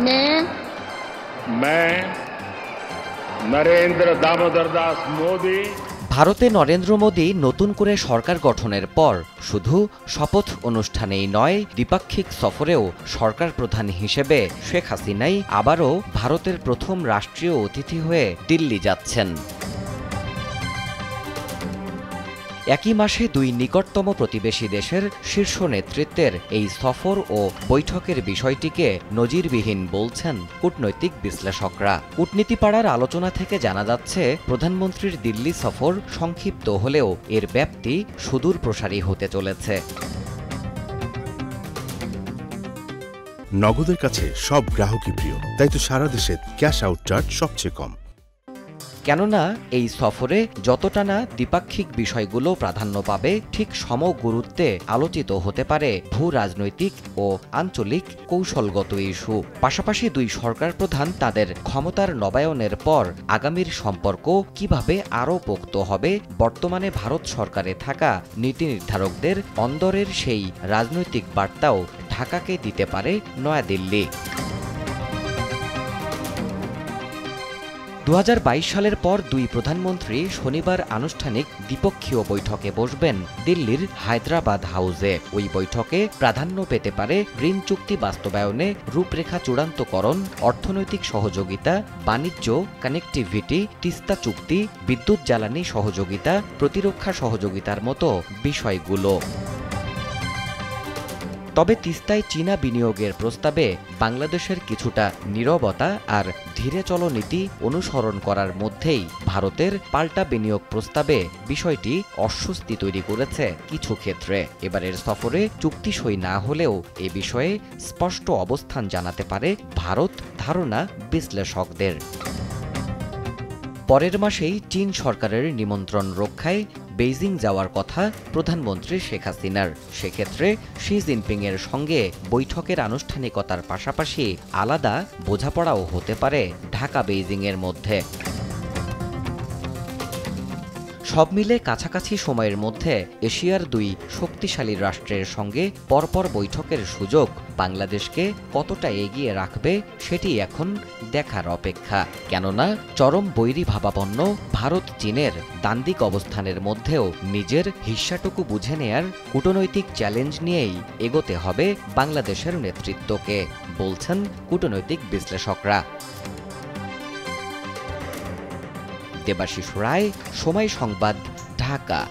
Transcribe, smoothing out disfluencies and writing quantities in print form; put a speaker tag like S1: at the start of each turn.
S1: मैं नरेंद्र दामोदर दास मोदी।
S2: ভারতে নরেন্দ্র মোদী নতুন করে সরকার গঠনের পর শুধু শপথ অনুষ্ঠানেই নয়, দ্বিপাক্ষিক সফরেও সরকার প্রধান হিসেবে শেখ হাসিনাই আবারও ভারতের প্রথম রাষ্ট্রীয় অতিথি হয়ে দিল্লি যাচ্ছেন। একই মাসে দুই নিকটতম প্রতিবেশী দেশের শীর্ষ নেতৃত্বের এই সফর ও বৈঠকের বিষয়টিকে নজিরবিহীন বলছেন কূটনৈতিক বিশ্লেষকরা। কূটনীতিপাড়ার আলোচনা থেকে জানা যাচ্ছে, প্রধানমন্ত্রীর দিল্লি সফর সংক্ষিপ্ত হলেও এর ব্যাপ্তি সুদূর প্রসারী হতে চলেছে।
S3: নগদের কাছে সব গ্রাহকই প্রিয়, তাই তো সারা দেশে ক্যাশ আউট চার্জ সবচেয়ে কম।
S2: কেননা এই সফরে যতটা না দ্বিপাক্ষিক বিষয়গুলো প্রাধান্য পাবে, ঠিক সম গুরুত্বে আলোচিত হতে পারে ভূ রাজনৈতিক ও আঞ্চলিক কৌশলগত ইস্যু। পাশাপাশি দুই সরকার প্রধান তাদের ক্ষমতার নবায়নের পর আগামীর সম্পর্ক কিভাবে আরও পোক্ত হবে, বর্তমানে ভারত সরকারে থাকা নীতি নির্ধারকদের অন্দরের সেই রাজনৈতিক বার্তাও ঢাকাকে দিতে পারে নয়াদিল্লি। 2022 সালের পর দুই প্রধানমন্ত্রী শনিবার আনুষ্ঠানিক দ্বিপক্ষীয় বৈঠকে বসবেন দিল্লির হায়দ্রাবাদ হাউসে। ওই বৈঠকে প্রাধান্য পেতে পারে ঋণ চুক্তি বাস্তবায়নে রূপরেখা চূড়ান্তকরণ, অর্থনৈতিক সহযোগিতা, বাণিজ্য, কানেক্টিভিটি, তিস্তা চুক্তি, বিদ্যুৎ জ্বালানি সহযোগিতা, প্রতিরক্ষা সহযোগিতার মতো বিষয়গুলো। তবে তিস্তায় চীনা বিনিয়োগের প্রস্তাবে বাংলাদেশের কিছুটা নীরবতা আর ধীরে চলো নীতি অনুসরণ করার মধ্যেই ভারতের পাল্টা বিনিয়োগ প্রস্তাবে বিষয়টি অস্বস্তি তৈরি করেছে কিছু ক্ষেত্রে। এবারের সফরে চুক্তি সই না হলেও এ বিষয়ে স্পষ্ট অবস্থান জানাতে পারে ভারত, ধারণা বিশ্লেষকদের। পরের মাসেই চীন সরকারের নিমন্ত্রণ রক্ষায় বেইজিং যাওয়ার কথা প্রধানমন্ত্রী শেখ হাসিনার। সেক্ষেত্রে শি জিনপিংয়ের সঙ্গে বৈঠকের আনুষ্ঠানিকতার পাশাপাশি আলাদা বোঝাপড়াও হতে পারে ঢাকা বেইজিংয়ের মধ্যে। সব মিলে কাছাকাছি সময়ের মধ্যে এশিয়ার দুই শক্তিশালী রাষ্ট্রের সঙ্গে পরপর বৈঠকের সুযোগ বাংলাদেশকে কতটা এগিয়ে রাখবে সেটি এখন দেখার অপেক্ষা। কেননা চরম বৈরীভাবাপন্ন ভারত চীনের দ্বান্দ্বিক অবস্থানের মধ্যেও নিজের হিস্সাটুকু বুঝে নেয়ার কূটনৈতিক চ্যালেঞ্জ নিয়েই এগোতে হবে বাংলাদেশের নেতৃত্বকে, বলছেন কূটনৈতিক বিশ্লেষকরা। দেবাশিস রায়, সময় সংবাদ, ঢাকা।